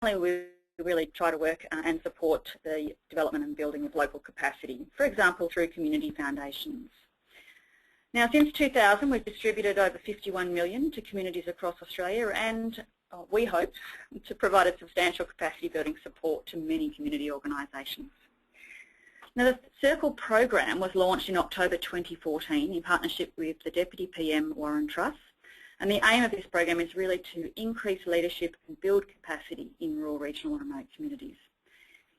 we really try to work and support the development and building of local capacity, for example, through community foundations. Now, since 2000, we've distributed over 51 million to communities across Australia, and we hope to provide a substantial capacity building support to many community organisations. Now, the Circle program was launched in October 2014 in partnership with the Deputy PM Warren Truss, and the aim of this program is really to increase leadership and build capacity in rural, regional and remote communities.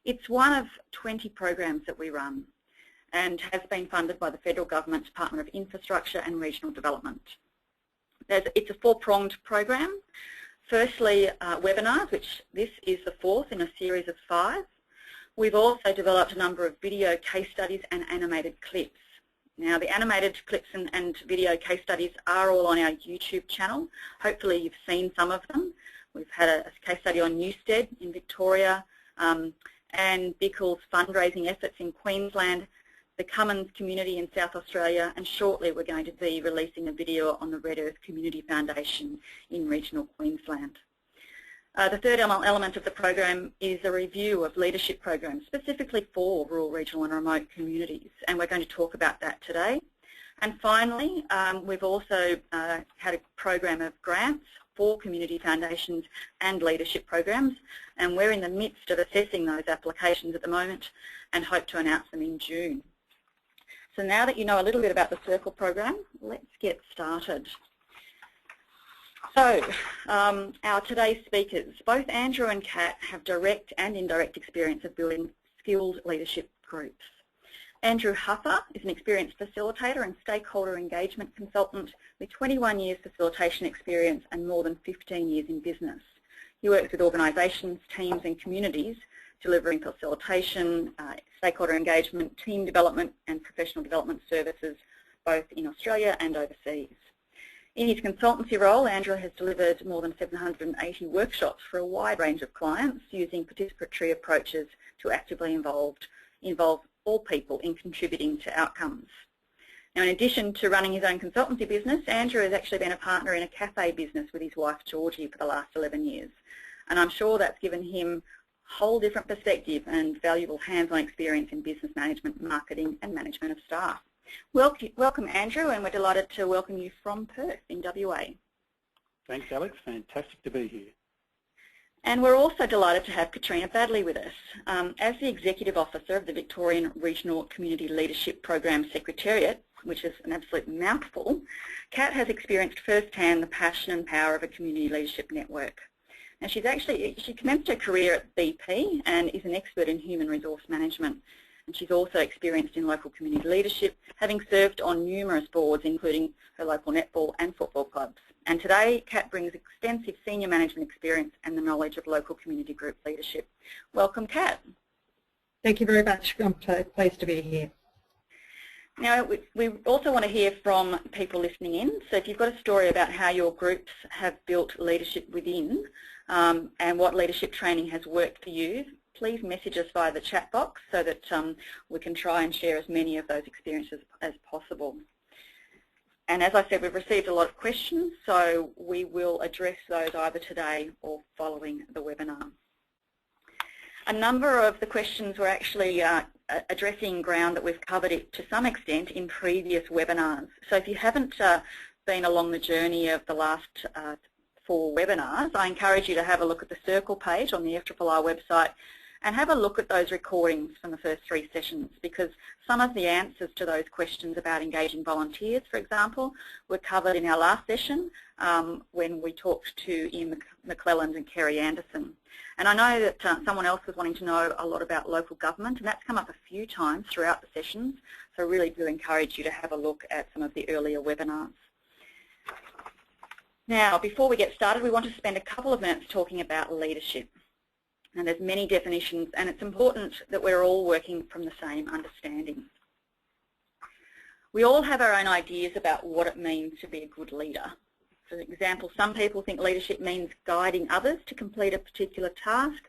It's one of 20 programs that we run and has been funded by the Federal Government's Department of Infrastructure and Regional Development. It's a four-pronged program. Firstly, webinars, which this is the fourth in a series of 5. We've also developed a number of video case studies and animated clips. Now, the animated clips and video case studies are all on our YouTube channel. Hopefully you've seen some of them. We've had a case study on Newstead in Victoria, and Bickel's fundraising efforts in Queensland, the Cummins community in South Australia, and shortly we're going to be releasing a video on the Red Earth Community Foundation in regional Queensland. The third element of the program is a review of leadership programs specifically for rural, regional and remote communities, and we're going to talk about that today. And finally, we've also had a program of grants for community foundations and leadership programs, and we're in the midst of assessing those applications at the moment and hope to announce them in June. So now that you know a little bit about the Circle program, let's get started. So, our today's speakers, both Andrew and Kat, have direct and indirect experience of building skilled leadership groups. Andrew Huffer is an experienced facilitator and stakeholder engagement consultant with 21 years facilitation experience and more than 15 years in business. He works with organisations, teams and communities delivering facilitation, stakeholder engagement, team development and professional development services both in Australia and overseas. In his consultancy role, Andrew has delivered more than 780 workshops for a wide range of clients using participatory approaches to actively involve all people in contributing to outcomes. Now, in addition to running his own consultancy business, Andrew has actually been a partner in a cafe business with his wife Georgie for the last 11 years. And I'm sure that's given him a whole different perspective and valuable hands-on experience in business management, marketing and management of staff. Welcome, Andrew, and we're delighted to welcome you from Perth in WA. Thanks, Alex. Fantastic to be here. And we're also delighted to have Katrina Baddeley with us. As the Executive Officer of the Victorian Regional Community Leadership Program Secretariat, which is an absolute mouthful, Kat has experienced firsthand the passion and power of a community leadership network. Now, she commenced her career at BP and is an expert in human resource management. And she's also experienced in local community leadership, having served on numerous boards, including her local netball and football clubs. And today, Kat brings extensive senior management experience and the knowledge of local community group leadership. Welcome, Kat. Thank you very much. I'm pleased to be here. Now, we also want to hear from people listening in. So if you've got a story about how your groups have built leadership within and what leadership training has worked for you, please message us via the chat box so that we can try and share as many of those experiences as possible. And as I said, we've received a lot of questions, so we will address those either today or following the webinar. A number of the questions were actually addressing ground that we've covered it to some extent in previous webinars. So if you haven't been along the journey of the last 4 webinars, I encourage you to have a look at the Circle page on the FRRR website and have a look at those recordings from the first 3 sessions, because some of the answers to those questions about engaging volunteers, for example, were covered in our last session when we talked to Ian McClelland and Kerry Anderson. And I know that someone else was wanting to know a lot about local government, and that's come up a few times throughout the sessions, so I really do encourage you to have a look at some of the earlier webinars. Now, before we get started, we want to spend a couple of minutes talking about leadership. And there's many definitions, and it's important that we're all working from the same understanding. We all have our own ideas about what it means to be a good leader. For example, some people think leadership means guiding others to complete a particular task,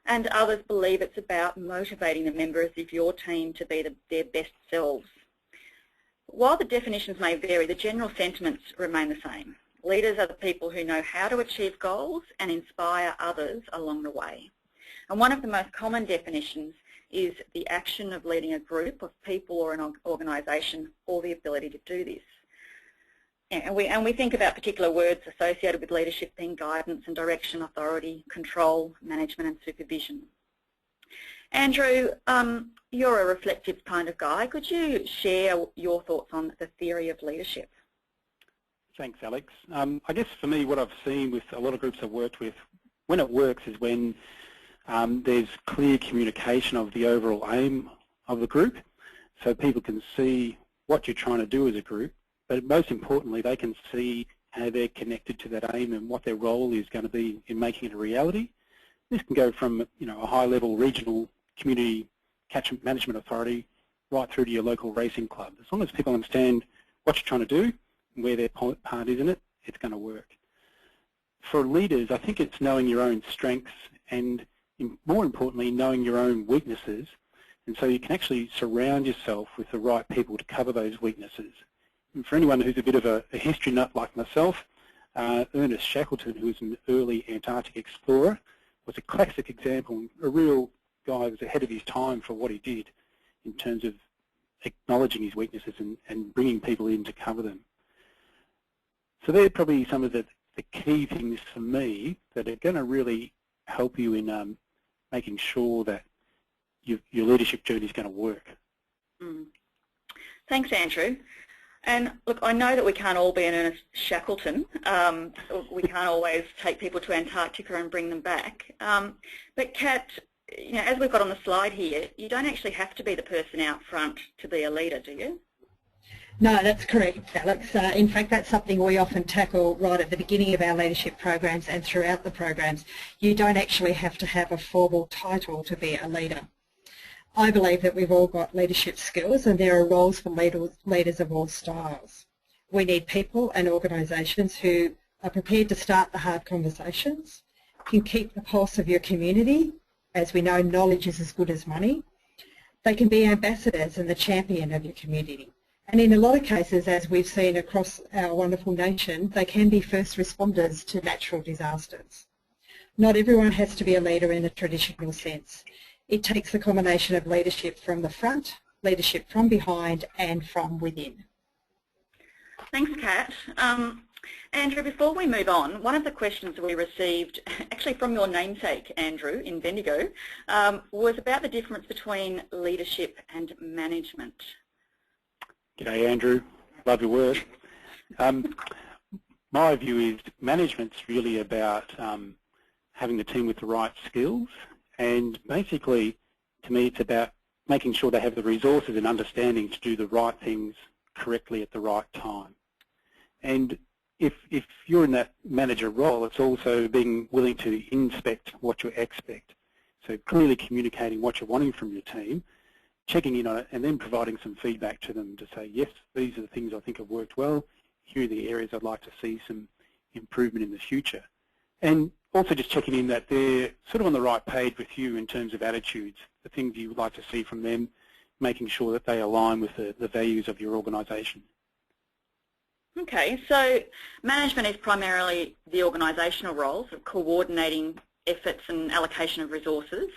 and others believe it's about motivating the members of your team to be their best selves. While the definitions may vary, the general sentiments remain the same. Leaders are the people who know how to achieve goals and inspire others along the way. And one of the most common definitions is the action of leading a group of people or an organisation, or the ability to do this. And we think about particular words associated with leadership being guidance and direction, authority, control, management and supervision. Andrew, you're a reflective kind of guy. Could you share your thoughts on the theory of leadership? Thanks, Alex. I guess for me, what I've seen with a lot of groups I've worked with, when it works is when there's clear communication of the overall aim of the group, so people can see what you're trying to do as a group, but most importantly, they can see how they're connected to that aim and what their role is going to be in making it a reality. This can go from, a high-level regional community catchment management authority right through to your local racing club. As long as people understand what you're trying to do and where their part is in it, it's going to work. For leaders, I think it's knowing your own strengths and, more importantly, knowing your own weaknesses, and so you can actually surround yourself with the right people to cover those weaknesses. And for anyone who's a bit of a history nut like myself, Ernest Shackleton, who was an early Antarctic explorer, was a classic example, a real guy who was ahead of his time for what he did in terms of acknowledging his weaknesses and bringing people in to cover them. So they're probably some of the key things for me that are going to really help you in making sure that your leadership journey is going to work. Thanks, Andrew. And look, I know that we can't all be an Ernest Shackleton. We can't always take people to Antarctica and bring them back. But Kat, as we've got on the slide here, you don't actually have to be the person out front to be a leader, do you? No, that's correct, Alex. In fact, that's something we often tackle right at the beginning of our leadership programs and throughout the programs. You don't actually have to have a formal title to be a leader. I believe that we've all got leadership skills, and there are roles for leaders of all styles. We need people and organisations who are prepared to start the hard conversations, can keep the pulse of your community. As we know, knowledge is as good as money. They can be ambassadors and the champion of your community. And in a lot of cases, as we've seen across our wonderful nation, they can be first responders to natural disasters. Not everyone has to be a leader in a traditional sense. It takes a combination of leadership from the front, leadership from behind and from within. Thanks, Kat. Andrew, before we move on, one of the questions we received, actually from your namesake, Andrew, in Bendigo, was about the difference between leadership and management. G'day, Andrew. Love your work. My view is management's really about having the team with the right skills. And basically, to me, it's about making sure they have the resources and understanding to do the right things correctly at the right time. And if you're in that manager role, it's also being willing to inspect what you expect. So clearly communicating what you're wanting from your team, checking in on it, and then providing some feedback to them to say, yes, these are the things I think have worked well. Here are the areas I'd like to see some improvement in the future. And also just checking in that they're sort of on the right page with you in terms of attitudes, the things you would like to see from them, making sure that they align with the values of your organisation. Okay, so management is primarily the organisational roles of coordinating efforts and allocation of resources,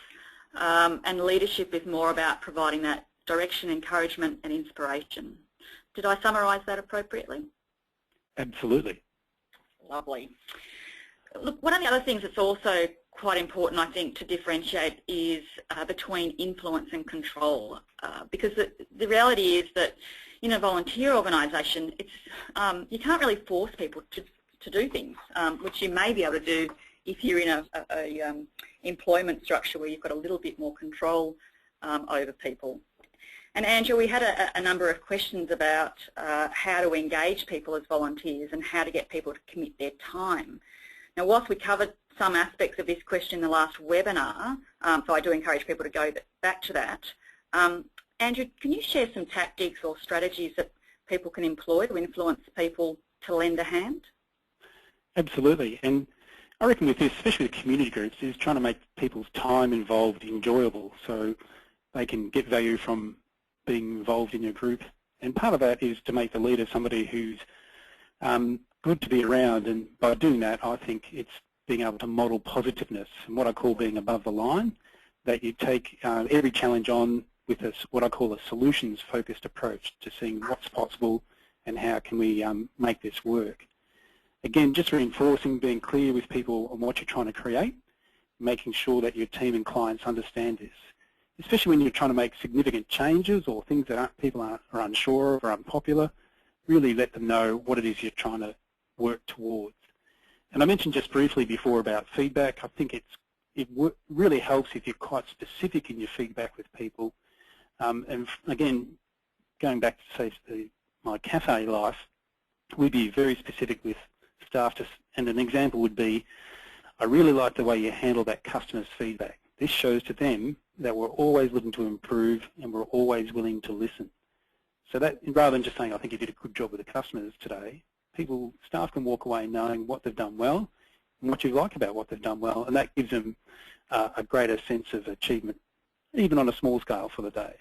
and leadership is more about providing that direction, encouragement and inspiration. Did I summarise that appropriately? Absolutely. Lovely. Look, one of the other things that's also quite important, I think, to differentiate is between influence and control, because the reality is that in a volunteer organisation, you can't really force people to do things, which you may be able to do if you're in a employment structure where you've got a little bit more control over people. And Andrew, we had a number of questions about how to engage people as volunteers and how to get people to commit their time. Now, whilst we covered some aspects of this question in the last webinar, so I do encourage people to go back to that. Andrew, can you share some tactics or strategies that people can employ to influence people to lend a hand? Absolutely. And I reckon with this, especially the community groups, is trying to make people's time involved enjoyable so they can get value from being involved in your group. And part of that is to make the leader somebody who's good to be around, and by doing that I think it's being able to model positiveness and what I call being above the line, that you take every challenge on with what I call a solutions-focused approach to seeing what's possible and how can we make this work. Again, just reinforcing, being clear with people on what you're trying to create, making sure that your team and clients understand this, especially when you're trying to make significant changes or things that people are unsure of or unpopular. Really let them know what it is you're trying to work towards. And I mentioned just briefly before about feedback. I think it really helps if you're quite specific in your feedback with people. And again, going back to say my cafe life, we'd be very specific with staff. And an example would be, I really like the way you handle that customer's feedback. This shows to them that we're always looking to improve and we're always willing to listen. So that, rather than just saying, I think you did a good job with the customers today, staff can walk away knowing what they've done well and what you like about what they've done well, and that gives them a greater sense of achievement, even on a small scale for the day.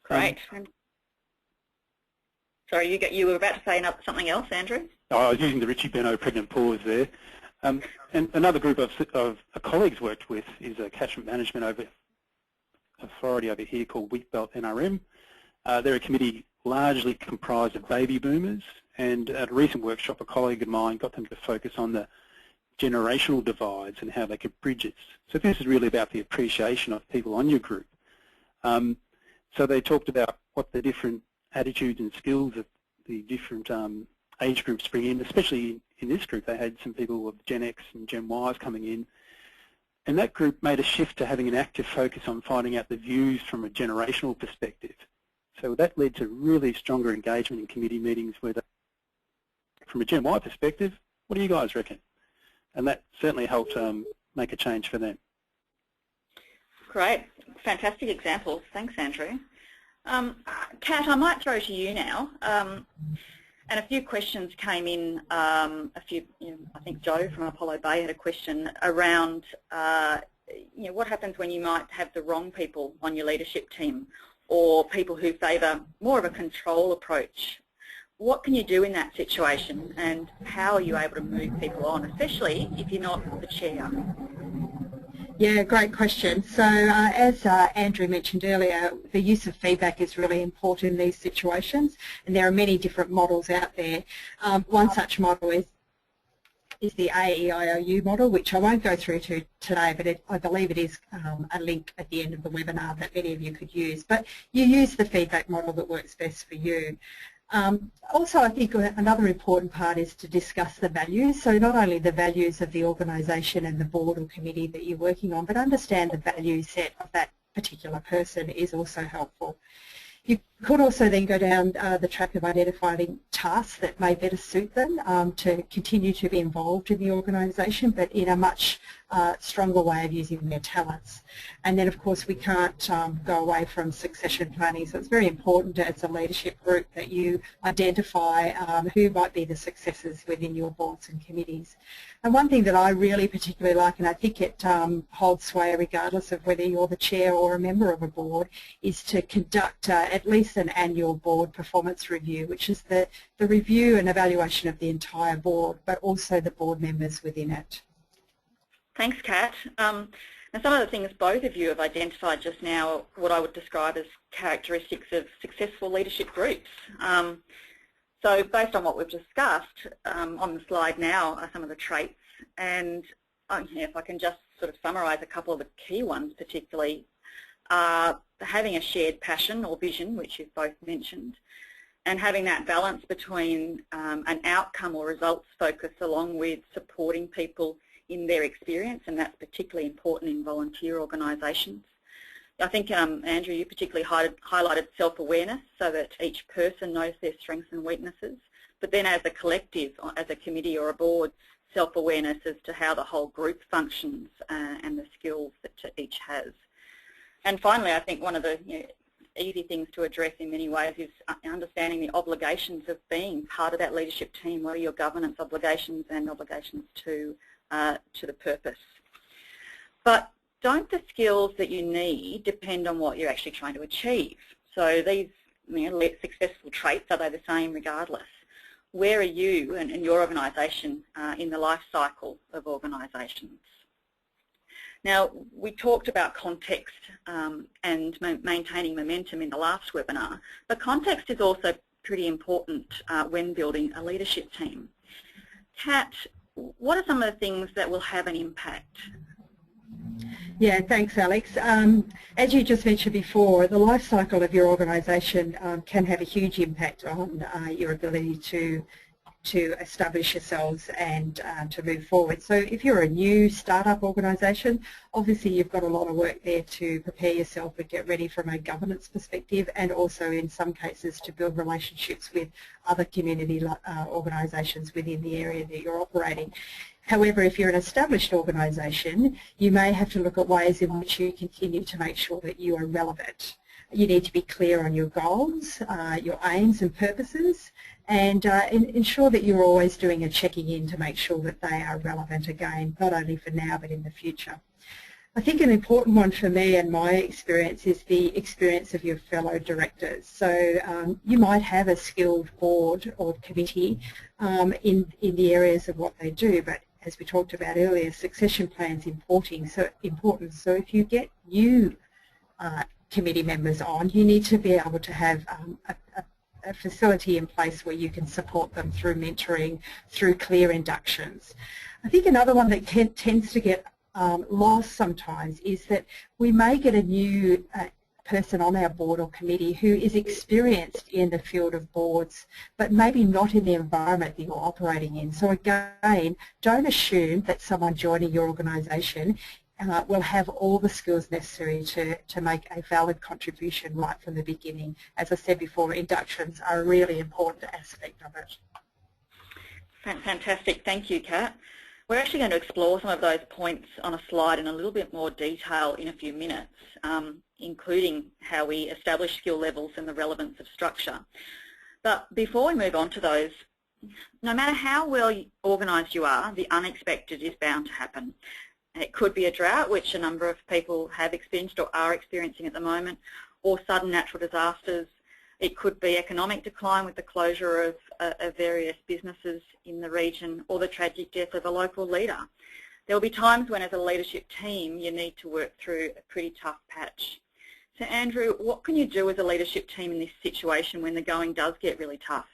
Great. Sorry, you were about to say something else, Andrew? I was using the Richie Beno pregnant pause there. And another group of colleagues worked with is a catchment management authority over here called Wheatbelt NRM. They're a committee largely comprised of baby boomers, and at a recent workshop a colleague of mine got them to focus on the generational divides and how they could bridge it. So this is really about the appreciation of people on your group. So they talked about what the different attitudes and skills that the different age groups bring in, especially in this group. They had some people of Gen X and Gen Ys coming in, and that group made a shift to having an active focus on finding out the views from a generational perspective. So that led to really stronger engagement in committee meetings where they, from a Gen Y perspective, what do you guys reckon? And that certainly helped make a change for them. Great. Fantastic examples. Thanks, Andrew. Kat, I might throw to you now. And a few questions came in, I think Joe from Apollo Bay had a question around what happens when you might have the wrong people on your leadership team, or people who favour more of a control approach. What can you do in that situation, and how are you able to move people on, especially if you're not the chair? Yeah, great question. So as Andrew mentioned earlier, the use of feedback is really important in these situations, and there are many different models out there. One such model is the AEIOU model, which I won't go through to today, but I believe it is a link at the end of the webinar that many of you could use. But you use the feedback model that works best for you. Also, I think another important part is to discuss the values. So not only the values of the organisation and the board or committee that you're working on, but understand the value set of that particular person is also helpful. You could also then go down the track of identifying tasks that may better suit them to continue to be involved in the organisation, but in a much stronger way of using their talents. And then, of course, we can't go away from succession planning, so it's very important as a leadership group that you identify who might be the successors within your boards and committees. And one thing that I really particularly like, and I think it holds sway regardless of whether you're the chair or a member of a board, is to conduct at least an annual board performance review, which is the review and evaluation of the entire board, but also the board members within it. Thanks, Kat. And some of the things both of you have identified just now, what I would describe as characteristics of successful leadership groups. So based on what we've discussed, on the slide now are some of the traits, and if I can just sort of summarise a couple of the key ones particularly, having a shared passion or vision, which you've both mentioned, and having that balance between an outcome or results focus along with supporting people in their experience, and that's particularly important in volunteer organisations. I think, Andrew, you particularly highlighted self-awareness, so that each person knows their strengths and weaknesses, but then as a collective, as a committee or a board, self-awareness as to how the whole group functions and the skills that each has. And finally, I think one of the easy things to address in many ways is understanding the obligations of being part of that leadership team. What are your governance obligations and obligations to the purpose? But don't the skills that you need depend on what you're actually trying to achieve? So these successful traits, are they the same regardless? where are you and your organisation in the life cycle of organisations? Now, we talked about context and maintaining momentum in the last webinar, but context is also pretty important when building a leadership team. Kat, what are some of the things that will have an impact? Yeah, thanks, Alex. As you just mentioned before, the life cycle of your organisation can have a huge impact on your ability to establish yourselves and to move forward. So if you're a new startup organisation, obviously you've got a lot of work there to prepare yourself and get ready from a governance perspective, and also in some cases to build relationships with other community organisations within the area that you're operating. However, if you're an established organisation, you may have to look at ways in which you continue to make sure that you are relevant. You need to be clear on your goals, your aims and purposes, and ensure that you're always doing a checking in to make sure that they are relevant again, not only for now but in the future. I think an important one for me and my experience is the experience of your fellow directors. So you might have a skilled board or committee in the areas of what they do, but as we talked about earlier, succession plan's important. So if you get new committee members on, you need to be able to have a facility in place where you can support them through mentoring, through clear inductions. I think another one that tends to get lost sometimes is that we may get a new person on our board or committee who is experienced in the field of boards, but maybe not in the environment that you're operating in. So again, don't assume that someone joining your organisation will have all the skills necessary to make a valid contribution right from the beginning. As I said before, inductions are a really important aspect of it. Fantastic, thank you, Kat. We're actually going to explore some of those points on a slide in a little bit more detail in a few minutes, including how we establish skill levels and the relevance of structure. But before we move on to those, no matter how well organised you are, the unexpected is bound to happen. It could be a drought, which a number of people have experienced or are experiencing at the moment, or sudden natural disasters. It could be economic decline with the closure of various businesses in the region, or the tragic death of a local leader. There will be times when, as a leadership team, you need to work through a pretty tough patch. So, Andrew, what can you do as a leadership team in this situation when the going does get really tough?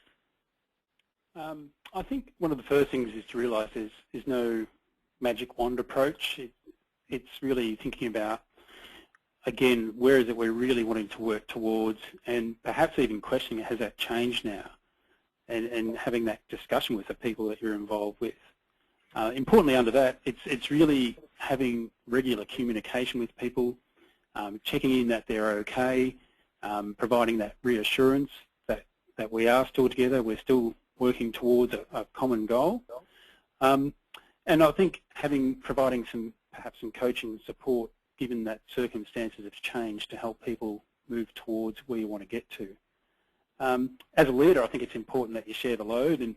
I think one of the first things is to realise there's no magic wand approach. It's really thinking about, again, where is it we're really wanting to work towards, and perhaps even questioning, has that changed now? And having that discussion with the people that you're involved with. Importantly under that, it's really having regular communication with people, checking in that they're okay, providing that reassurance that we are still together, we're still working towards a common goal. And I think providing perhaps some coaching and support, given that circumstances have changed, to help people move towards where you want to get to. As a leader, I think it's important that you share the load, and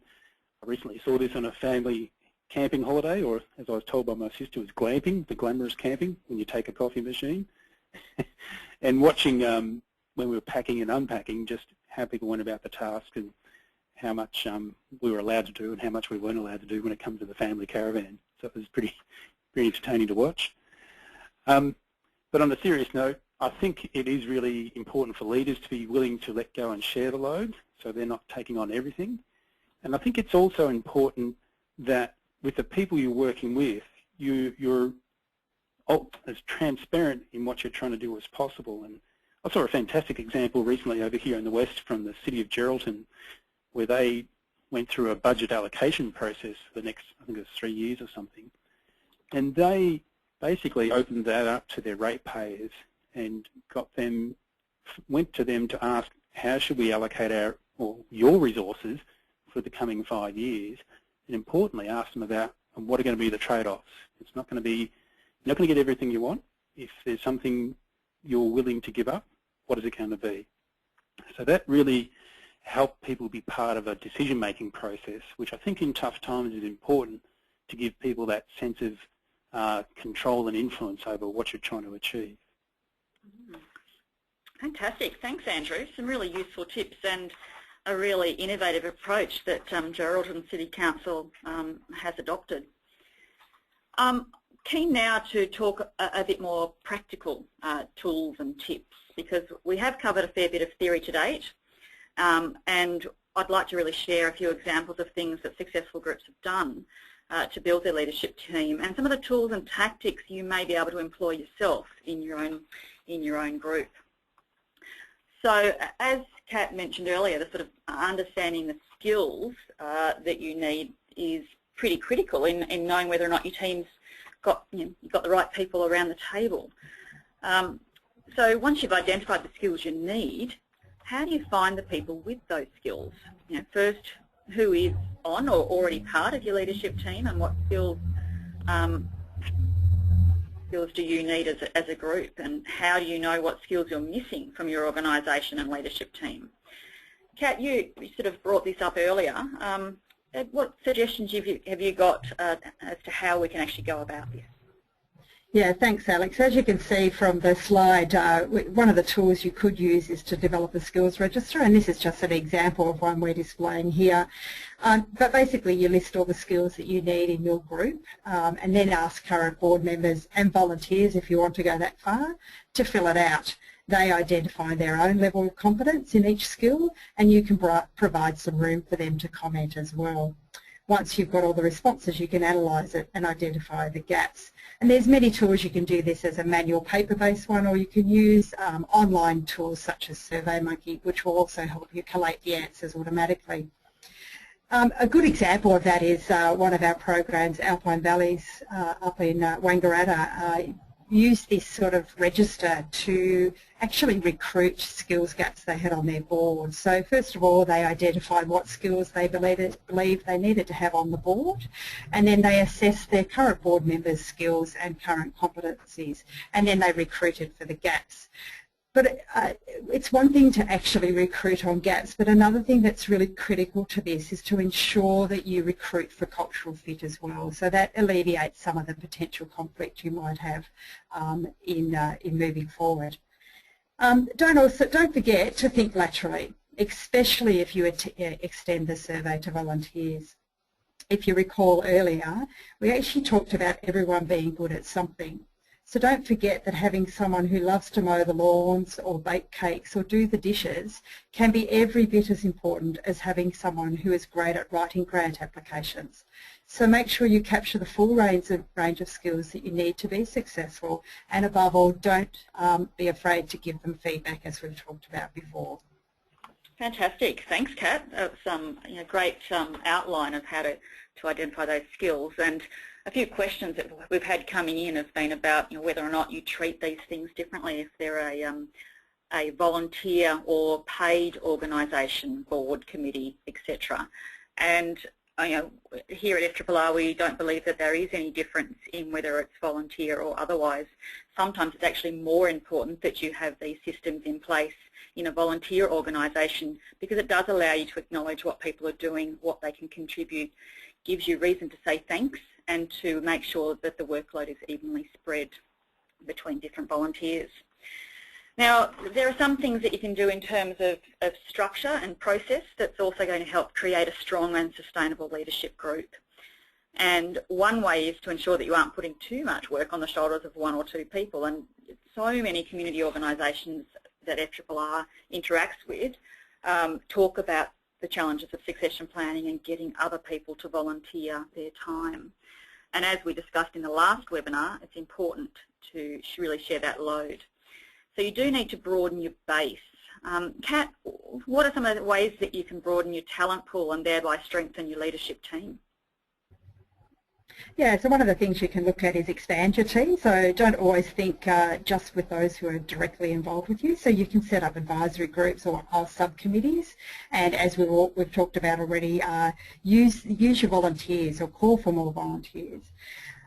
I recently saw this on a family camping holiday, or as I was told by my sister, it was glamping, the glamorous camping, when you take a coffee machine. And watching when we were packing and unpacking, just how people went about the task and how much we were allowed to do and how much we weren't allowed to do when it comes to the family caravan. So it was pretty entertaining to watch. But on a serious note, I think it is really important for leaders to be willing to let go and share the load, so they're not taking on everything. And I think it's also important that with the people you're working with, you're as transparent in what you're trying to do as possible. And I saw a fantastic example recently over here in the West from the city of Geraldton, where they went through a budget allocation process for the next, I think it was 3 years or something. And they basically opened that up to their ratepayers and went to them to ask, how should we allocate your resources for the coming 5 years? And importantly, ask them about what are going to be the trade-offs. It's not going to be, you're not going to get everything you want. If there's something you're willing to give up, what is it going to be? So that really helped people be part of a decision-making process, which I think in tough times is important, to give people that sense of control and influence over what you're trying to achieve. Fantastic. Thanks, Andrew. Some really useful tips, and a really innovative approach that Geraldton City Council has adopted. Keen now to talk a bit more practical tools and tips, because we have covered a fair bit of theory to date, and I'd like to really share a few examples of things that successful groups have done to build their leadership team, and some of the tools and tactics you may be able to employ yourself in your own group. So, as Kat mentioned earlier, the sort of understanding the skills that you need is pretty critical in knowing whether or not your team's you've got the right people around the table. So once you've identified the skills you need, how do you find the people with those skills? First, who is on or already part of your leadership team, and what skills do you need as a group, and how do you know what skills you're missing from your organisation and leadership team? Kat, you sort of brought this up earlier. What suggestions have you got as to how we can actually go about this? Yeah, thanks, Alex. As you can see from the slide, one of the tools you could use is to develop a skills register, and this is just an example of one we're displaying here. But basically you list all the skills that you need in your group, and then ask current board members and volunteers, if you want to go that far, to fill it out. They identify their own level of competence in each skill, and you can provide some room for them to comment as well. Once you've got all the responses, you can analyse it and identify the gaps. And there's many tools. You can do this as a manual paper-based one, or you can use online tools such as SurveyMonkey, which will also help you collate the answers automatically. A good example of that is one of our programs, Alpine Valleys, up in Wangaratta, use this sort of register to actually recruit skills gaps they had on their board. So first of all, they identified what skills they believed they needed to have on the board, and then they assessed their current board members' skills and current competencies, and then they recruited for the gaps. But it's one thing to actually recruit on gaps, but another thing that's really critical to this is to ensure that you recruit for cultural fit as well. So that alleviates some of the potential conflict you might have in moving forward. Don't forget to think laterally, especially if you extend the survey to volunteers. If you recall earlier, we actually talked about everyone being good at something. So don't forget that having someone who loves to mow the lawns or bake cakes or do the dishes can be every bit as important as having someone who is great at writing grant applications. So make sure you capture the full range of skills that you need to be successful, and above all, don't be afraid to give them feedback, as we've talked about before. Fantastic. Thanks, Kat. That's a great outline of how to identify those skills. And a few questions that we've had coming in have been about whether or not you treat these things differently if they're a volunteer or paid organisation, board, committee, etc. And here at FRRR we don't believe that there is any difference in whether it's volunteer or otherwise. Sometimes it's actually more important that you have these systems in place in a volunteer organisation, because it does allow you to acknowledge what people are doing, what they can contribute, gives you reason to say thanks, and to make sure that the workload is evenly spread between different volunteers. Now, there are some things that you can do in terms of structure and process that's also going to help create a strong and sustainable leadership group. And one way is to ensure that you aren't putting too much work on the shoulders of one or two people. And so many community organisations that FRRR interacts with talk about the challenges of succession planning and getting other people to volunteer their time. And as we discussed in the last webinar, it's important to really share that load. So you do need to broaden your base. Kat, what are some of the ways that you can broaden your talent pool and thereby strengthen your leadership team? Yeah, so one of the things you can look at is expand your team. So don't always think just with those who are directly involved with you. So you can set up advisory groups or subcommittees, and as we've talked about already, use your volunteers or call for more volunteers.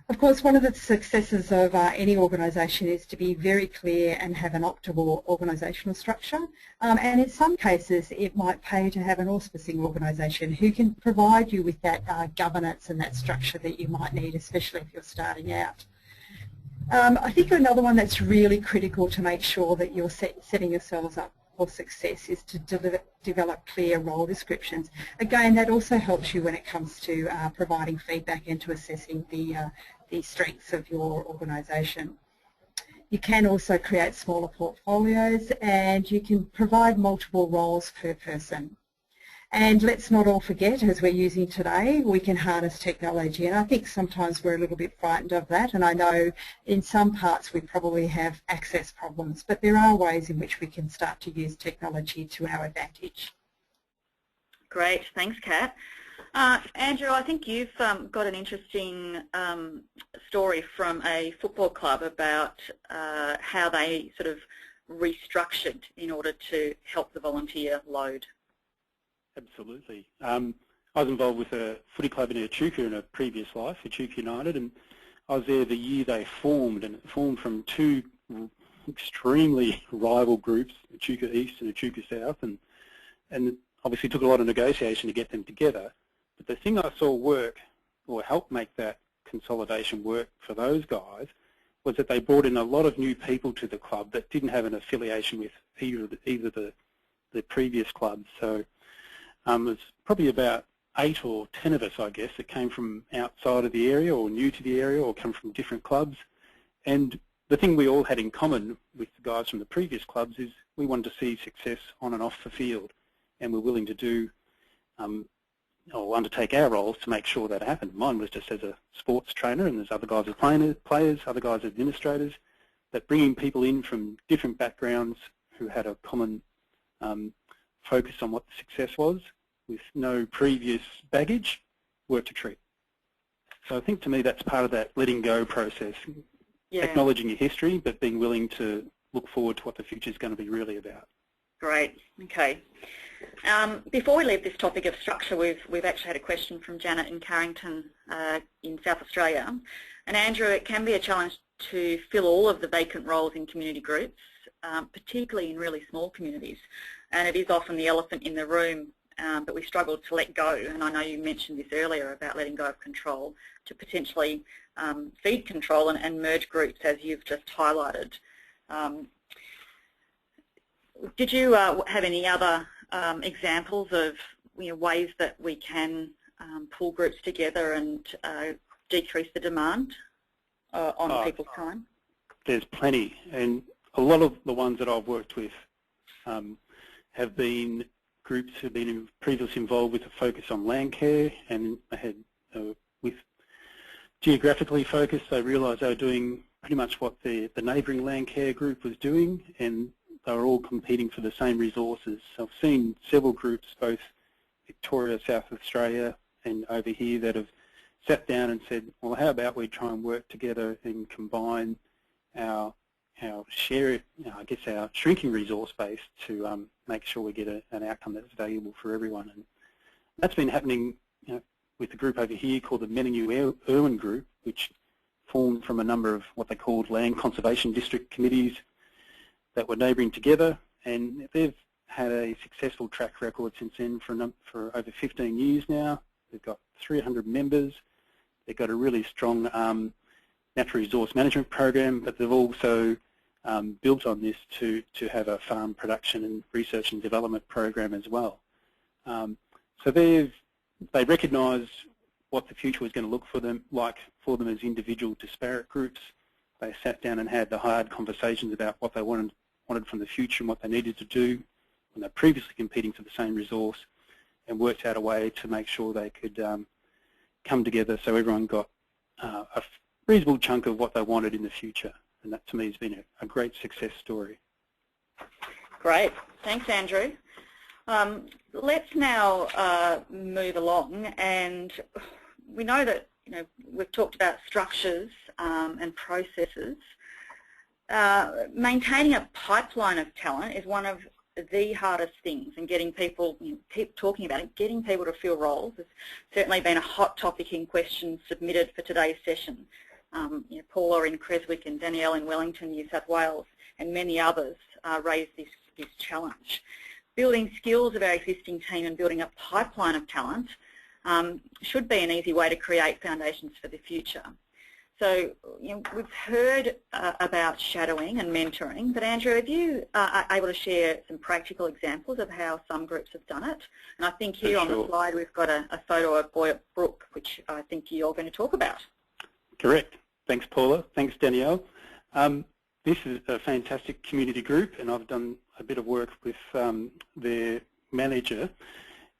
Of course, one of the successes of any organisation is to be very clear and have an optimal organisational structure. And in some cases, it might pay to have an auspicing organisation who can provide you with that governance and that structure that you might need, especially if you're starting out. I think another one that's really critical to make sure that you're setting yourselves up for success is to develop clear role descriptions. Again, that also helps you when it comes to providing feedback and to assessing the strengths of your organisation. You can also create smaller portfolios, and you can provide multiple roles per person. And let's not all forget, as we're using today, we can harness technology, and I think sometimes we're a little bit frightened of that, and I know in some parts we probably have access problems, but there are ways in which we can start to use technology to our advantage. Great, thanks Kat. Andrew, I think you've got an interesting story from a football club about how they sort of restructured in order to help the volunteer load. Absolutely. I was involved with a footy club in Echuca in a previous life, Echuca United, and I was there the year they formed, and it formed from two extremely rival groups, Echuca East and Echuca South, and obviously took a lot of negotiation to get them together. But the thing I saw work, or help make that consolidation work for those guys, was that they brought in a lot of new people to the club that didn't have an affiliation with either the previous clubs. So there's probably about 8 or 10 of us, I guess, that came from outside of the area or new to the area or come from different clubs. And the thing we all had in common with the guys from the previous clubs is we wanted to see success on and off the field, and we're willing to do or undertake our roles to make sure that happened. Mine was just as a sports trainer, and there's other guys as players, other guys as administrators, that bringing people in from different backgrounds who had a common focus on what the success was with no previous baggage worked a treat. So I think to me that's part of that letting go process, acknowledging your history but being willing to look forward to what the future is going to be really about. Great, okay. Before we leave this topic of structure, we've actually had a question from Janet in Carrington in South Australia. And Andrew, it can be a challenge to fill all of the vacant roles in community groups, particularly in really small communities. And it is often the elephant in the room, but we struggle to let go. And I know you mentioned this earlier about letting go of control to potentially feed control and merge groups, as you've just highlighted. Did you have any other examples of ways that we can pull groups together and decrease the demand on people's time? There's plenty, and a lot of the ones that I've worked with have been groups who have been previously involved with a focus on land care, and they had with geographically focused, they realised they were doing pretty much what the neighbouring land care group was doing, and they were all competing for the same resources. So I've seen several groups, both Victoria, South Australia and over here, that have sat down and said, well, how about we try and work together and combine our share, I guess our shrinking resource base to make sure we get an outcome that's valuable for everyone. And that's been happening with the group over here called the Menanue Irwin Group, which formed from a number of what they called land conservation district committees that were neighbouring together, and they've had a successful track record since then for over 15 years now. They've got 300 members. They've got a really strong natural resource management program, but they've also built on this to have a farm production and research and development program as well. So they recognise what the future was going to look for them as individual disparate groups. They sat down and had the hard conversations about what they wanted from the future and what they needed to do when they're previously competing for the same resource, and worked out a way to make sure they could come together so everyone got a reasonable chunk of what they wanted in the future. And that to me has been a great success story. Great, thanks Andrew. Let's now move along, and we know that we've talked about structures and processes. Maintaining a pipeline of talent is one of the hardest things, and getting people, keep talking about it, getting people to fill roles has certainly been a hot topic in questions submitted for today's session. Paula in Creswick and Danielle in Wellington, New South Wales, and many others raised this challenge. Building skills of our existing team and building a pipeline of talent should be an easy way to create foundations for the future. So, we've heard about shadowing and mentoring, but Andrew, are you able to share some practical examples of how some groups have done it? And I think here on the slide we've got a photo of Boyup Brook, which I think you're going to talk about. Correct. Thanks, Paula. Thanks, Danielle. This is a fantastic community group, and I've done a bit of work with their manager.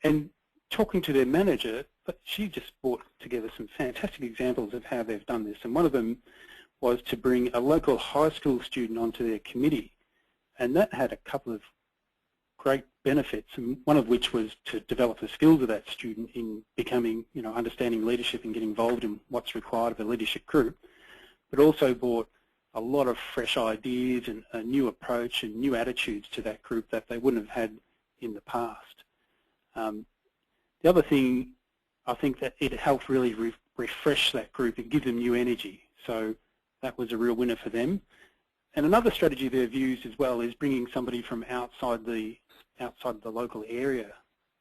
And talking to their manager, but she just brought together some fantastic examples of how they've done this. And one of them was to bring a local high school student onto their committee. And that had a couple of great benefits, and one of which was to develop the skills of that student in becoming, understanding leadership and getting involved in what's required of a leadership group, but also brought a lot of fresh ideas and a new approach and new attitudes to that group that they wouldn't have had in the past. The other thing, I think that it helped really refresh that group and give them new energy. So that was a real winner for them. And another strategy they've used as well is bringing somebody from outside the local area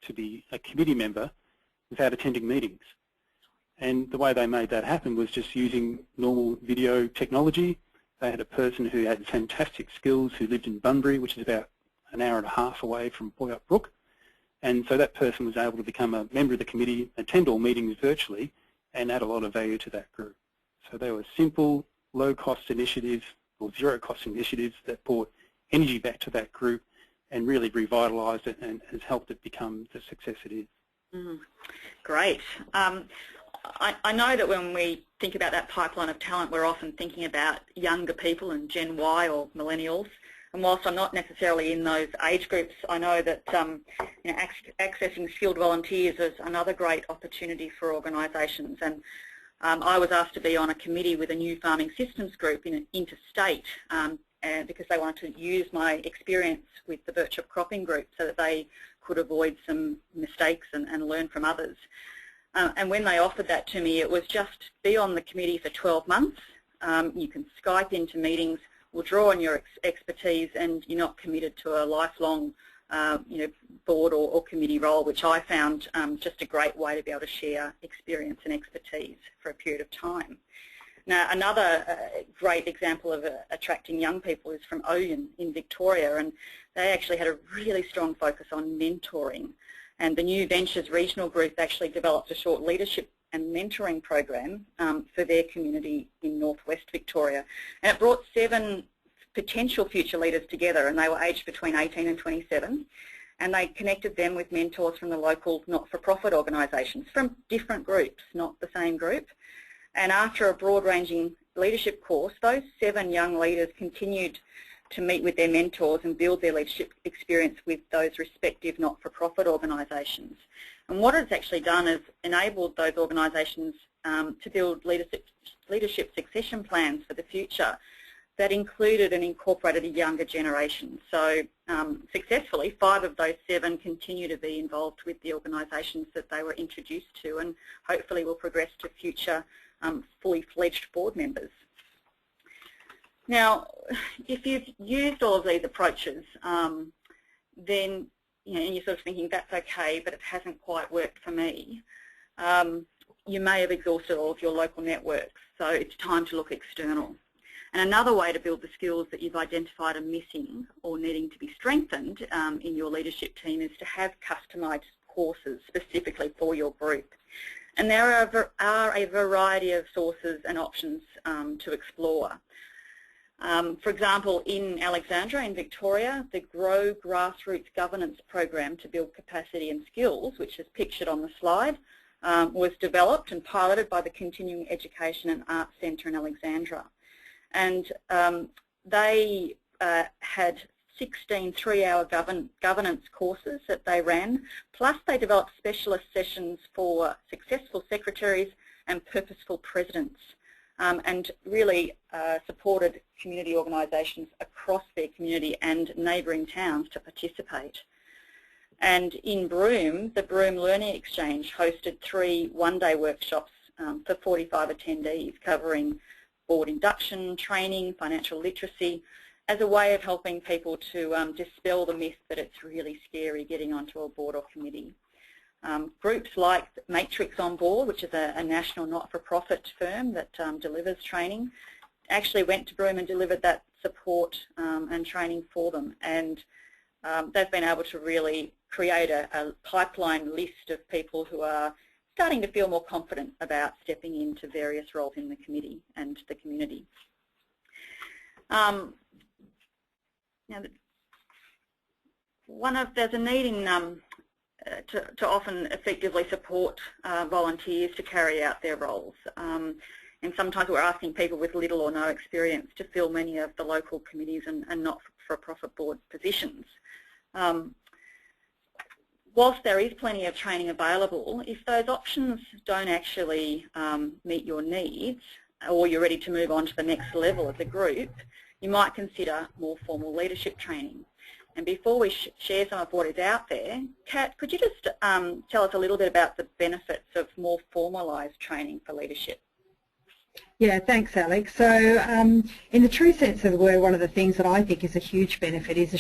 to be a committee member without attending meetings. And the way they made that happen was just using normal video technology. They had a person who had fantastic skills who lived in Bunbury, which is about an hour and a half away from Boyup Brook. And so that person was able to become a member of the committee, attend all meetings virtually, and add a lot of value to that group. So they were simple, low-cost initiatives, or zero-cost initiatives that brought energy back to that group and really revitalised it and has helped it become the success it is. Great. I know that when we think about that pipeline of talent, we're often thinking about younger people and Gen Y or millennials. And whilst I'm not necessarily in those age groups, I know that accessing skilled volunteers is another great opportunity for organisations. And I was asked to be on a committee with a new farming systems group interstate because they wanted to use my experience with the virtual cropping group so that they could avoid some mistakes and learn from others. And when they offered that to me, it was just be on the committee for 12 months. You can Skype into meetings. We'll draw on your expertise, and you're not committed to a lifelong, board or committee role, which I found just a great way to be able to share experience and expertise for a period of time. Now, another great example of attracting young people is from Oyen in Victoria, and they actually had a really strong focus on mentoring. And the New Ventures Regional Group actually developed a short leadership and mentoring program for their community in northwest Victoria. And it brought 7 potential future leaders together, and they were aged between 18 and 27. And they connected them with mentors from the local not-for-profit organisations from different groups, not the same group. And after a broad-ranging leadership course, those 7 young leaders continued to meet with their mentors and build their leadership experience with those respective not-for-profit organisations. And what it's actually done is enabled those organisations to build leadership succession plans for the future that included and incorporated a younger generation. So successfully, 5 of those 7 continue to be involved with the organisations that they were introduced to, and hopefully will progress to future fully fledged board members. Now, if you've used all of these approaches, then and you're sort of thinking that's okay, but it hasn't quite worked for me, you may have exhausted all of your local networks, so it's time to look external. And another way to build the skills that you've identified are missing or needing to be strengthened in your leadership team is to have customised courses specifically for your group. And there are a variety of sources and options to explore. For example, in Alexandra in Victoria, the Grow Grassroots Governance Program to build capacity and skills, which is pictured on the slide, was developed and piloted by the Continuing Education and Arts Centre in Alexandra. And they had 16 3-hour governance courses that they ran, plus they developed specialist sessions for successful secretaries and purposeful presidents, and really supported community organisations across their community and neighbouring towns to participate. And in Broome, the Broome Learning Exchange hosted 3 one-day workshops for 45 attendees covering board induction, training, financial literacy, as a way of helping people to dispel the myth that it's really scary getting onto a board or committee. Groups like Matrix on Board, which is a national not-for-profit firm that delivers training, actually went to Broome and delivered that support and training for them. And they've been able to really create a pipeline list of people who are starting to feel more confident about stepping into various roles in the committee and the community. Now, there's a need in to often effectively support volunteers to carry out their roles. And sometimes we're asking people with little or no experience to fill many of the local committees and not-for-profit board positions. Whilst there is plenty of training available, if those options don't actually meet your needs, or you're ready to move on to the next level as a group, you might consider more formal leadership training. And before we share some of what is out there, Kat, could you just tell us a little bit about the benefits of more formalised training for leadership? Yeah, thanks, Alex. So in the true sense of the word, one of the things that I think is a huge benefit is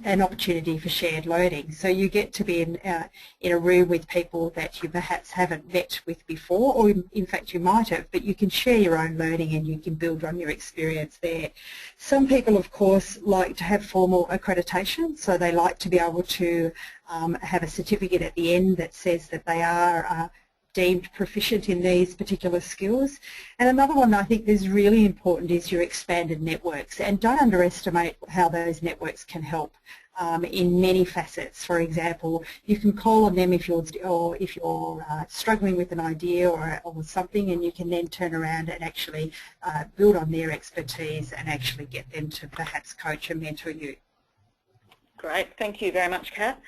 an opportunity for shared learning. So you get to be in a room with people that you perhaps haven't met with before, or in fact you might have, but you can share your own learning and you can build on your experience there. Some people, of course, like to have formal accreditation, so they like to be able to have a certificate at the end that says that they are deemed proficient in these particular skills. And another one I think is really important is your expanded networks, and don't underestimate how those networks can help in many facets. For example, you can call on them if you're struggling with an idea or something, and you can then turn around and actually build on their expertise and actually get them to perhaps coach and mentor you. Great, thank you very much, Kat.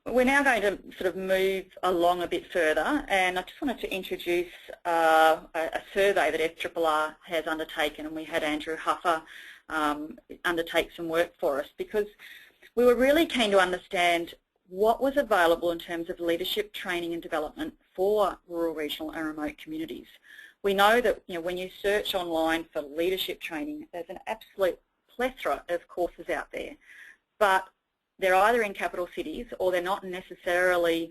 We're now going to sort of move along a bit further, and I just wanted to introduce a survey that FRRR has undertaken, and we had Andrew Huffer undertake some work for us because we were really keen to understand what was available in terms of leadership training and development for rural, regional and remote communities. We know that when you search online for leadership training, there's an absolute plethora of courses out there, but they're either in capital cities or they're not necessarily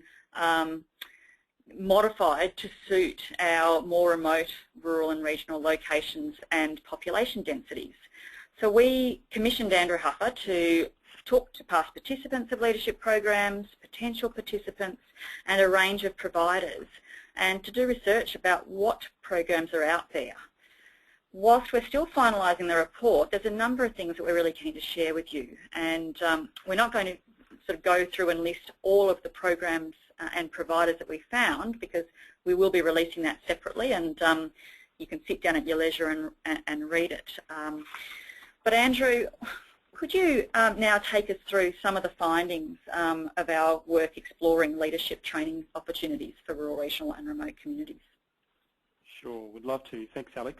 modified to suit our more remote rural and regional locations and population densities. So we commissioned Andrew Huffer to talk to past participants of leadership programs, potential participants and a range of providers, and to do research about what programs are out there. Whilst we're still finalising the report, there's a number of things that we're really keen to share with you, and we're not going to sort of go through and list all of the programs and providers that we found, because we will be releasing that separately, and you can sit down at your leisure and read it. But Andrew, could you now take us through some of the findings of our work exploring leadership training opportunities for rural, regional and remote communities? Sure, would love to. Thanks, Alex.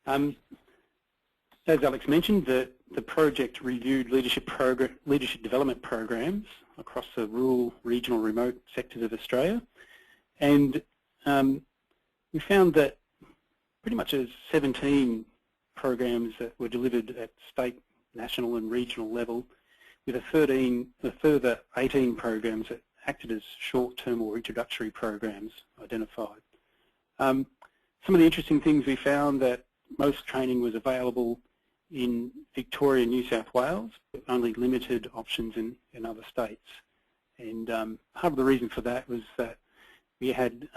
As Alex mentioned, the project reviewed leadership development programs across the rural, regional, remote sectors of Australia, and we found that pretty much 17 programs that were delivered at state, national and regional level, with a further 18 programs that acted as short-term or introductory programs identified. Some of the interesting things we found that most training was available in Victoria and New South Wales, but only limited options in other states. And part of the reason for that was that we had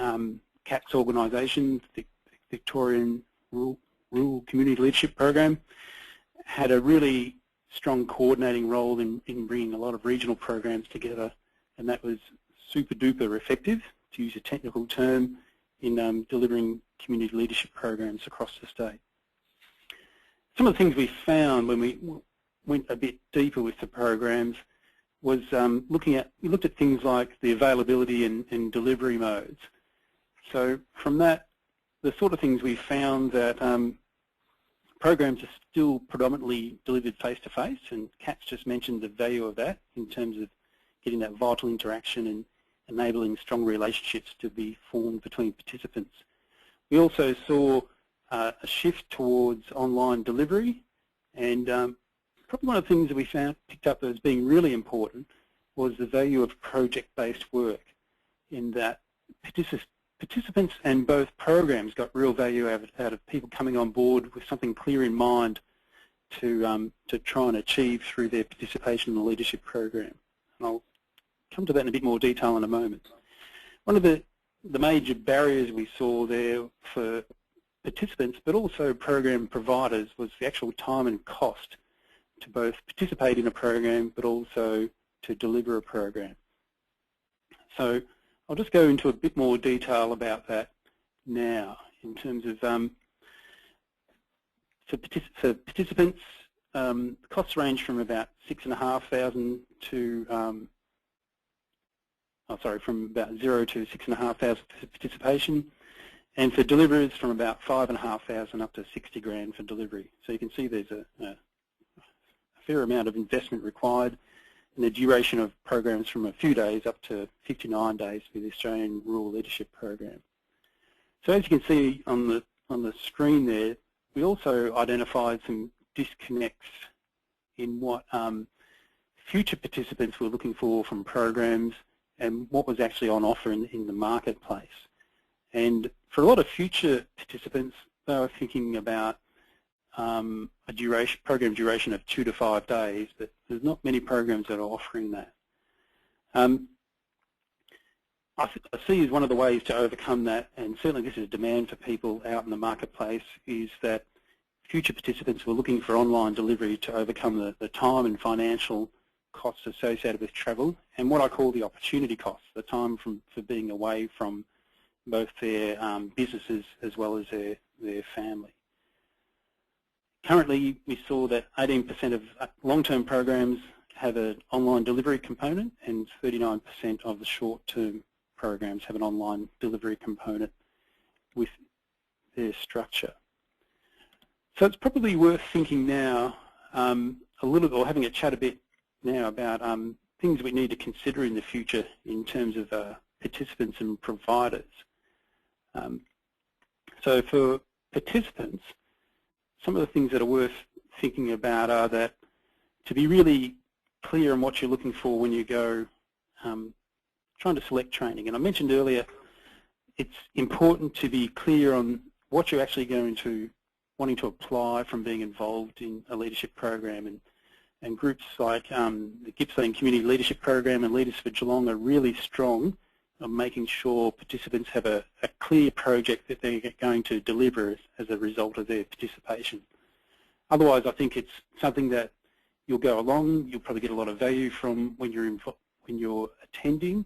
CAT's organisation, the Victorian Rural Community Leadership Program, had a really strong coordinating role in bringing a lot of regional programs together, and that was super duper effective, to use a technical term, in delivering community leadership programs across the state. Some of the things we found when we went a bit deeper with the programs was we looked at things like the availability and delivery modes. So from that, the sort of things we found that programs are still predominantly delivered face-to-face, and Kat's just mentioned the value of that in terms of getting that vital interaction and enabling strong relationships to be formed between participants. We also saw a shift towards online delivery, and probably one of the things that we picked up as being really important was the value of project-based work. in that participants and both programs got real value out of people coming on board with something clear in mind to try and achieve through their participation in the leadership program. And I'll come to that in a bit more detail in a moment. One of the major barriers we saw there for participants, but also program providers, was the actual time and cost to both participate in a program but also to deliver a program. So I'll just go into a bit more detail about that now in terms of for participants, the costs range from about $6,500 to from about $0 to $6,500 for participation, and for deliverers from about $5,500 up to $60,000 for delivery. So you can see there's a fair amount of investment required, and the duration of programs from a few days up to 59 days for the Australian Rural Leadership Program. So as you can see on the screen there, we also identified some disconnects in what future participants were looking for from programs and what was actually on offer in the marketplace. And for a lot of future participants, they were thinking about a program duration of 2 to 5 days, but there's not many programs that are offering that. I see as one of the ways to overcome that, and certainly this is a demand for people out in the marketplace, is that future participants were looking for online delivery to overcome the time and financial costs associated with travel, and what I call the opportunity costs, the time for being away from both their businesses as well as their family. Currently, we saw that 18% of long-term programs have an online delivery component, and 39% of the short-term programs have an online delivery component with their structure. So it's probably worth thinking now a little, or having a chat a bit now about things we need to consider in the future in terms of participants and providers. So for participants, some of the things that are worth thinking about are that to be really clear on what you're looking for when you go trying to select training. And I mentioned earlier, it's important to be clear on what you're actually wanting to apply from being involved in a leadership program. And groups like the Gippsland Community Leadership Program and Leaders for Geelong are really strong on making sure participants have a clear project that they're going to deliver as a result of their participation. Otherwise, I think it's something that you'll go along, you'll probably get a lot of value from when you're attending.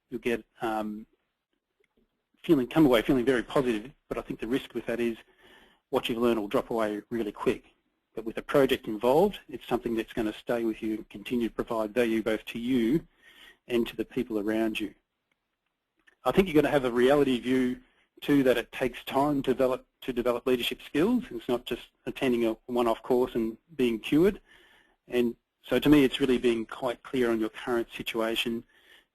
You'll get come away feeling very positive, but I think the risk with that is what you've learned will drop away really quick. But with a project involved, it's something that's going to stay with you and continue to provide value both to you and to the people around you. I think you've got to have a reality view too, that it takes time to develop leadership skills. It's not just attending a one-off course and being cured. And so to me, it's really being quite clear on your current situation.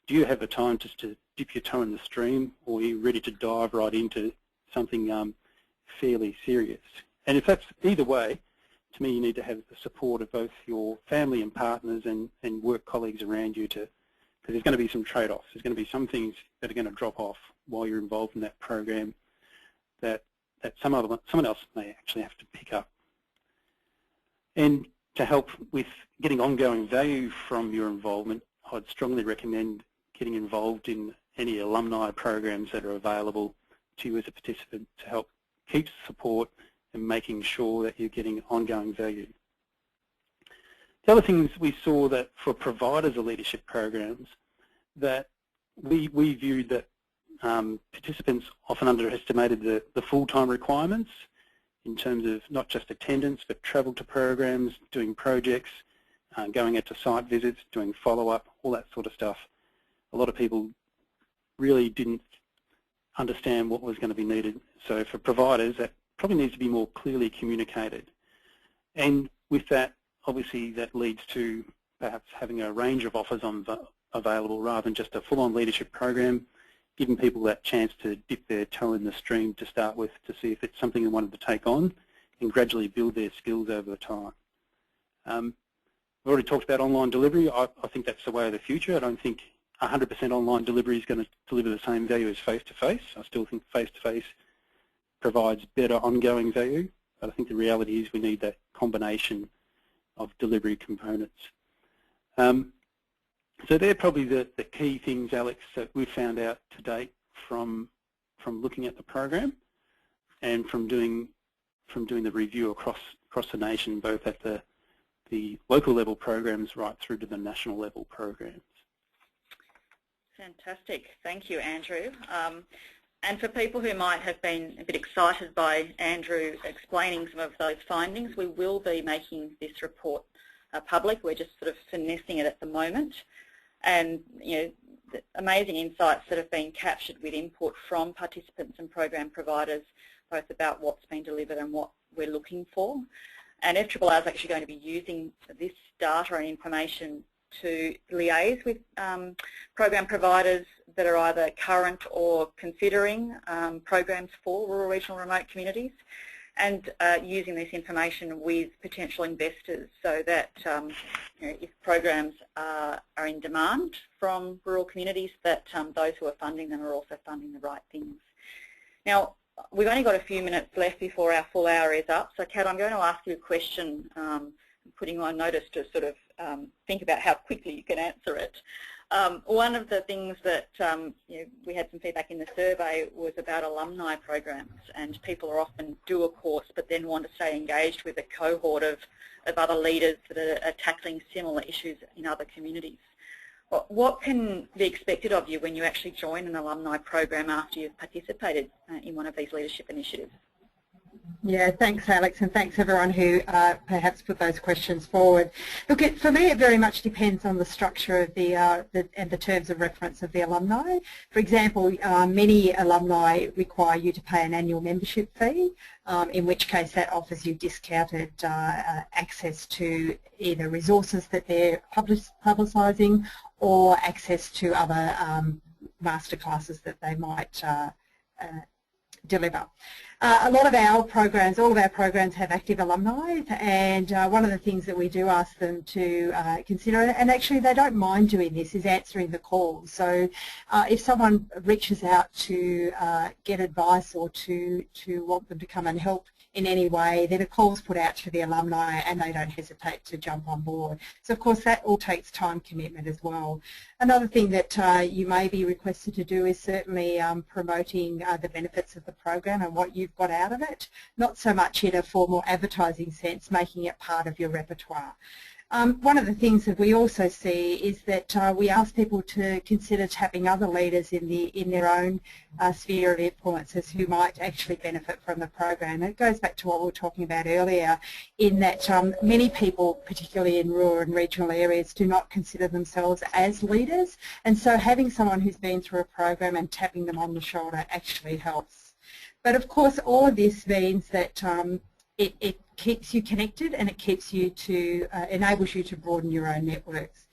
Do you have the time just to dip your toe in the stream, or are you ready to dive right into something fairly serious? And if that's either way, to me, you need to have the support of both your family and partners and work colleagues around you because there's going to be some trade-offs. There's going to be some things that are going to drop off while you're involved in that program that someone else may actually have to pick up. And to help with getting ongoing value from your involvement, I'd strongly recommend getting involved in any alumni programs that are available to you as a participant to help keep support and making sure that you're getting ongoing value. The other things we saw that for providers of leadership programs, that we viewed that participants often underestimated the full-time requirements in terms of not just attendance, but travel to programs, doing projects, going out to site visits, doing follow-up, all that sort of stuff. A lot of people really didn't understand what was going to be needed. So for providers, that probably needs to be more clearly communicated. And with that, obviously, that leads to perhaps having a range of offers available rather than just a full-on leadership program, giving people that chance to dip their toe in the stream to start with to see if it's something they wanted to take on and gradually build their skills over time. We've already talked about online delivery. I think that's the way of the future. I don't think 100% online delivery is going to deliver the same value as face-to-face. I still think face-to-face provides better ongoing value, but I think the reality is we need that combination of delivery components. So they're probably the key things, Alex, that we've found out to date from looking at the program and from doing the review across the nation, both at the local level programs right through to the national level programs. Fantastic. Thank you, Andrew. And for people who might have been a bit excited by Andrew explaining some of those findings, we will be making this report public. We're just sort of finessing it at the moment. And, you know, the amazing insights that have been captured with input from participants and program providers, both about what's been delivered and what we're looking for. And FRRR is actually going to be using this data and information to liaise with program providers that are either current or considering programs for rural, regional, remote communities, and using this information with potential investors so that you know, if programs are in demand from rural communities, that those who are funding them are also funding the right things. Now, we've only got a few minutes left before our full hour is up, so Kat, I'm going to ask you a question, putting on notice to sort of think about how quickly you can answer it. One of the things that you know, we had some feedback in the survey was about alumni programs, and people are often do a course but then want to stay engaged with a cohort of other leaders that are tackling similar issues in other communities. What can be expected of you when you actually join an alumni program after you've participated in one of these leadership initiatives? Yeah, thanks Alex, and thanks everyone who perhaps put those questions forward. Look, for me it very much depends on the structure of and the terms of reference of the alumni. For example, many alumni require you to pay an annual membership fee, in which case that offers you discounted access to either resources that they're publicising or access to other masterclasses that they might deliver. A lot of our programs, all of our programs have active alumni, and one of the things that we do ask them to consider, and actually they don't mind doing this, is answering the calls. So if someone reaches out to get advice or to want them to come and help in any way, then a call's put out to the alumni and they don't hesitate to jump on board. So of course that all takes time commitment as well. Another thing that you may be requested to do is certainly promoting the benefits of the program and what you've got out of it, not so much in a formal advertising sense, making it part of your repertoire. One of the things that we also see is that we ask people to consider tapping other leaders in their own sphere of influences who might actually benefit from the program. And it goes back to what we were talking about earlier, in that many people, particularly in rural and regional areas, do not consider themselves as leaders, and so having someone who's been through a program and tapping them on the shoulder actually helps. But of course all of this means that it keeps you connected, and it keeps you to enables you to broaden your own networks.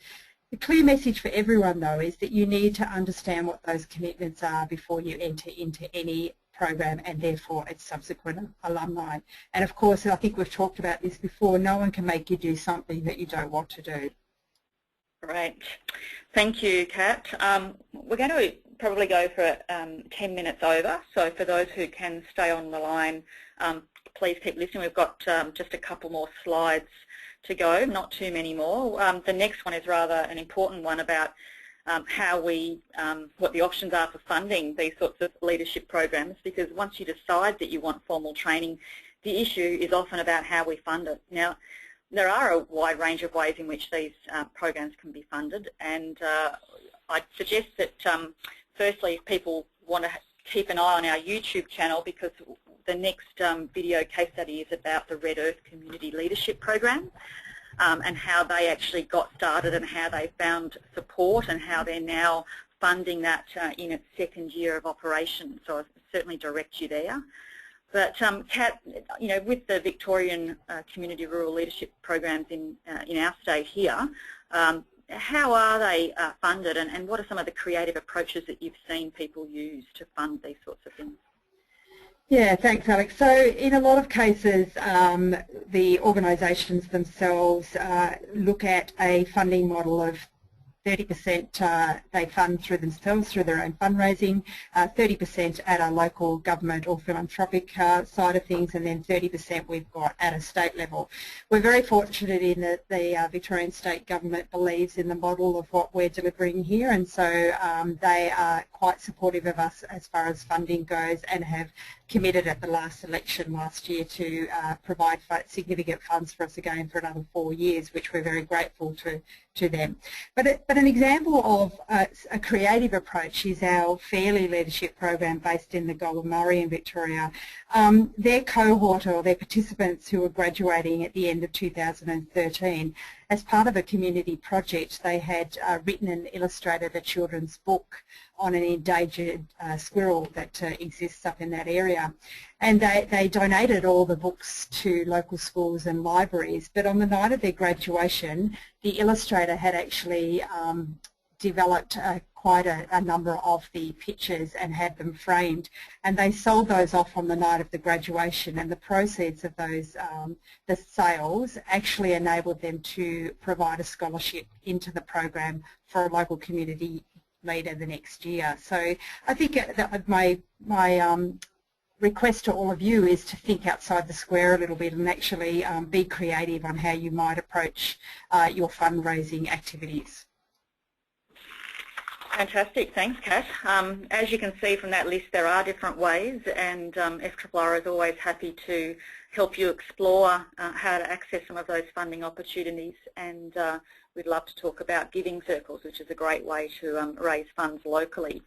The clear message for everyone though is that you need to understand what those commitments are before you enter into any program and therefore its subsequent alumni. And of course, I think we've talked about this before, no one can make you do something that you don't want to do. Great. Thank you, Kat. We're going to probably go for 10 minutes over, so for those who can stay on the line, please keep listening. We've got just a couple more slides to go, not too many more. The next one is rather an important one about how what the options are for funding these sorts of leadership programs, because once you decide that you want formal training, the issue is often about how we fund it. Now, there are a wide range of ways in which these programs can be funded, and I'd suggest that firstly, if people want to keep an eye on our YouTube channel, because the next video case study is about the Red Earth Community Leadership Program and how they actually got started and how they found support and how they're now funding that in its second year of operation. So I certainly direct you there. But Kat, you know, with the Victorian Community Rural Leadership Programs in our state here, how are they funded, and what are some of the creative approaches that you've seen people use to fund these sorts of things? Yeah, thanks Alex. So in a lot of cases the organisations themselves look at a funding model of 30% they fund through themselves, through their own fundraising, 30% at a local government or philanthropic side of things, and then 30% we've got at a state level. We're very fortunate in that the Victorian State Government believes in the model of what we're delivering here, and so they are quite supportive of us as far as funding goes, and have committed at the last election last year to provide significant funds for us again for another 4 years, which we're very grateful to them. But an example of a creative approach is our Fairly Leadership program based in the Goulburn Murray in Victoria. Their cohort, or their participants who are graduating at the end of 2013, as part of a community project, they had written and illustrated a children's book on an endangered squirrel that exists up in that area. And they donated all the books to local schools and libraries, but on the night of their graduation, the illustrator had actually developed quite a number of the pictures and had them framed, and they sold those off on the night of the graduation, and the proceeds of those, the sales, actually enabled them to provide a scholarship into the program for a local community leader the next year. So I think that my request to all of you is to think outside the square a little bit and actually be creative on how you might approach your fundraising activities. Fantastic, thanks Kat. As you can see from that list, there are different ways, and FRRR is always happy to help you explore how to access some of those funding opportunities, and we'd love to talk about giving circles, which is a great way to raise funds locally.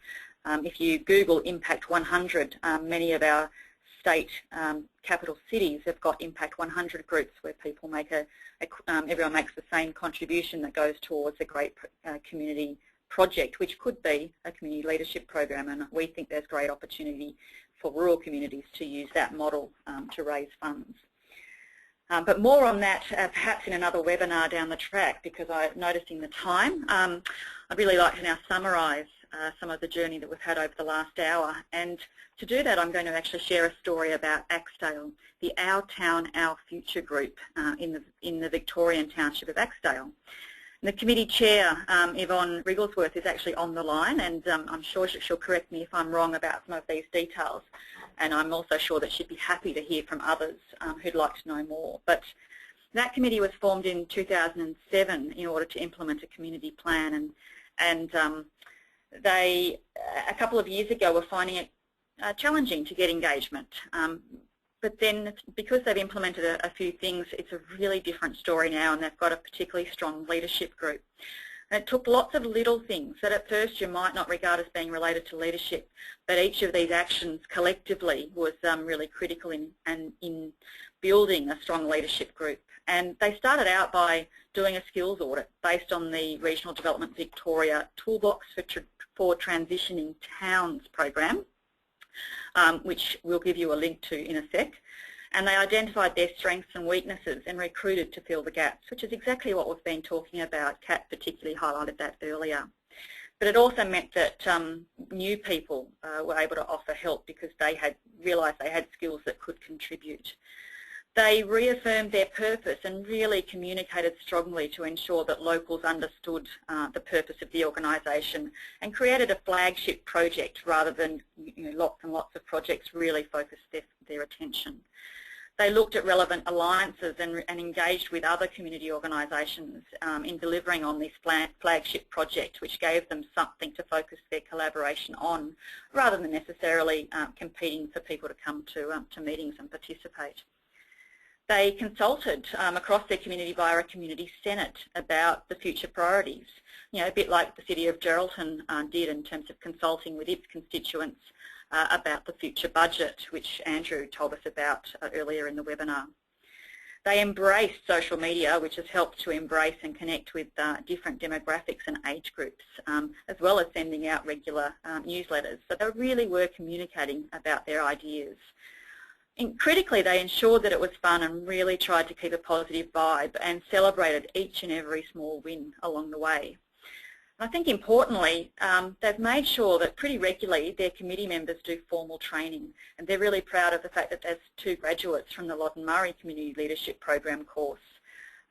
If you Google Impact 100, many of our state capital cities have got Impact 100 groups where people make everyone makes the same contribution that goes towards a great community project, which could be a community leadership program, and we think there's great opportunity for rural communities to use that model to raise funds. But more on that perhaps in another webinar down the track, because I'm noticing the time. I'd really like to now summarise some of the journey that we've had over the last hour, and to do that I'm going to actually share a story about Axedale, the Our Town, Our Future group in the Victorian township of Axedale. And the committee chair, Yvonne Wrigglesworth, is actually on the line, and I'm sure she'll correct me if I'm wrong about some of these details, and I'm also sure that she'd be happy to hear from others who'd like to know more. But that committee was formed in 2007 in order to implement a community plan, and they, a couple of years ago, were finding it challenging to get engagement. But then, because they've implemented a few things, it's a really different story now, and they've got a particularly strong leadership group. And it took lots of little things that at first you might not regard as being related to leadership, but each of these actions collectively was really critical in building a strong leadership group. And they started out by doing a skills audit based on the Regional Development Victoria Toolbox for Transitioning Towns program, which we'll give you a link to in a sec. And they identified their strengths and weaknesses and recruited to fill the gaps, which is exactly what we've been talking about. Kat particularly highlighted that earlier. But it also meant that new people were able to offer help because they had realised they had skills that could contribute. They reaffirmed their purpose and really communicated strongly to ensure that locals understood the purpose of the organisation, and created a flagship project rather than lots and lots of projects really focused their attention. They looked at relevant alliances and engaged with other community organisations in delivering on this flagship project, which gave them something to focus their collaboration on rather than necessarily competing for people to come to meetings and participate. They consulted across their community via a community senate about the future priorities, a bit like the City of Geraldton did in terms of consulting with its constituents about the future budget, which Andrew told us about earlier in the webinar. They embraced social media, which has helped to embrace and connect with different demographics and age groups, as well as sending out regular newsletters. So they really were communicating about their ideas. And critically, they ensured that it was fun and really tried to keep a positive vibe and celebrated each and every small win along the way. And I think importantly, they've made sure that pretty regularly their committee members do formal training, and they're really proud of the fact that there's 2 graduates from the Loddon Murray Community Leadership Program course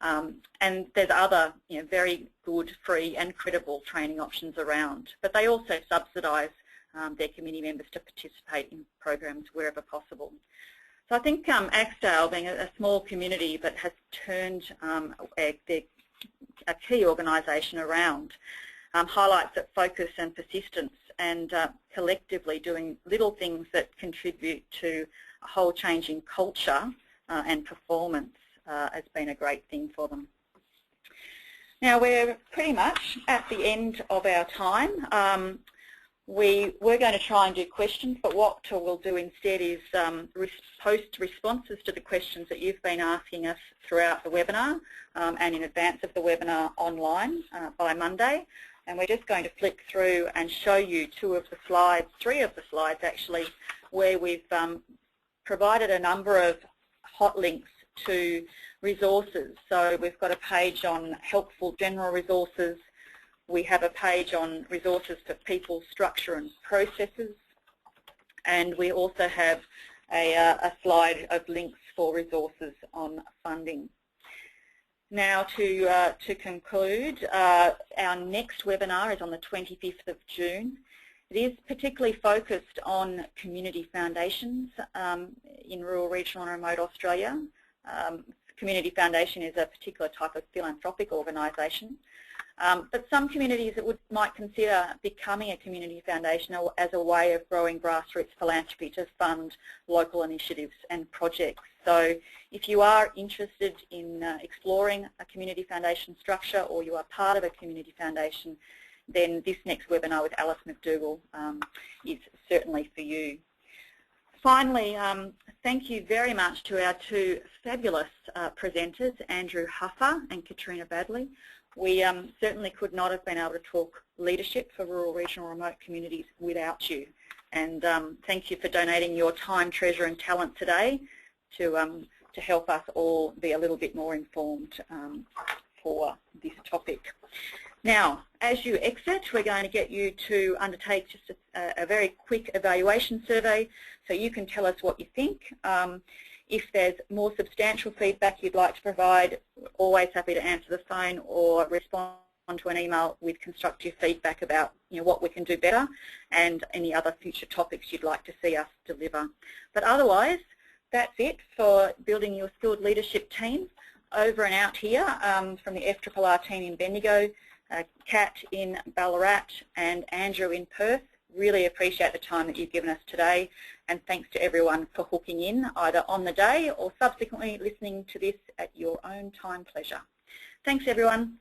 And there's other very good, free and credible training options around. But they also subsidise their committee members to participate in programs wherever possible. So I think Axdale, being a small community but has turned a key organisation around, highlights that focus and persistence and collectively doing little things that contribute to a whole change in culture and performance has been a great thing for them. Now we're pretty much at the end of our time. We were going to try and do questions, but what we'll do instead is post responses to the questions that you've been asking us throughout the webinar and in advance of the webinar online by Monday. And we're just going to flick through and show you three of the slides actually, where we've provided a number of hot links to resources. So we've got a page on helpful general resources. We have a page on resources for people, structure and processes, and we also have a slide of links for resources on funding. Now to conclude, our next webinar is on the 25th of June. It is particularly focused on community foundations in rural, regional and remote Australia. Community foundation is a particular type of philanthropic organisation. But some communities might consider becoming a community foundation as a way of growing grassroots philanthropy to fund local initiatives and projects. So if you are interested in exploring a community foundation structure, or you are part of a community foundation, then this next webinar with Alice McDougall is certainly for you. Finally, thank you very much to our two fabulous presenters, Andrew Huffer and Katrina Baddeley. We certainly could not have been able to talk leadership for rural, regional, remote communities without you. And thank you for donating your time, treasure and talent today to help us all be a little bit more informed for this topic. Now, as you exit, we're going to get you to undertake just a very quick evaluation survey so you can tell us what you think. If there's more substantial feedback you'd like to provide, we're always happy to answer the phone or respond to an email with constructive feedback about what we can do better and any other future topics you'd like to see us deliver. But otherwise, that's it for building your skilled leadership team. Over and out here from the FRRR team in Bendigo, Kat in Ballarat and Andrew in Perth. Really appreciate the time that you've given us today, and thanks to everyone for hooking in either on the day or subsequently listening to this at your own time pleasure. Thanks everyone.